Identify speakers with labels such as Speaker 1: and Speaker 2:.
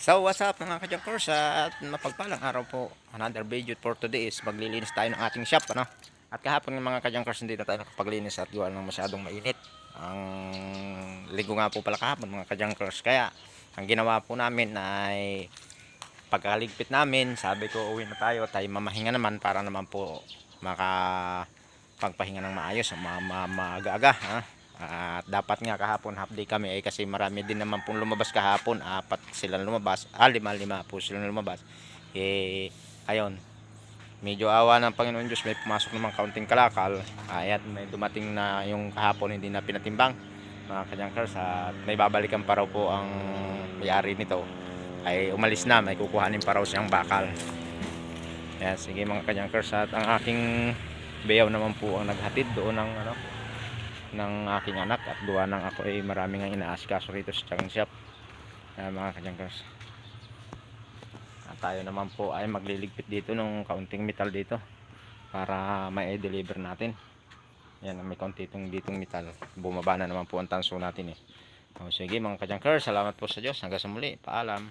Speaker 1: So what's up mga ka-junkers, at mapagpalang araw po. Another video for today is maglilinis tayo ng ating shop, ano. At kahapon ng mga ka-junkers hindi na tayo nakapaglinis at gawa ng masyadong mainit. Ang linggo nga po pala kahapon mga ka-junkers, kaya ang ginawa po namin ay pagkaligpit namin, sabi ko uwi na tayo mamahinga naman para naman po makapagpahinga ng maayos, maaga-aga, ha? At dapat nga kahapon half day kami kasi marami din naman pong lumabas kahapon, apat sila lumabas, lima po sila lumabas. Ayun, medyo awa ng Panginoon Diyos, may pumasok naman kaunting kalakal, at may dumating na yung kahapon hindi na pinatimbang mga kajankers, at may babalikan pa raw po ang may-ari nito, ay umalis na, may kukuhanin pa raw siyang bakal. Yan, sige mga kajankers, at ang aking bayaw naman po ang naghatid doon ng aking anak, at gawa ng ako ay maraming ang inaasikaso rito sa chicken shop, mga kajankers. At tayo naman po ay magliligpit dito ng kaunting metal dito para may deliver natin. Yan, may kaunti ditong metal, bumaba na naman po ang tanso natin, eh. Sige mga kajankers, salamat po sa Diyos, hanggang sa muli, paalam.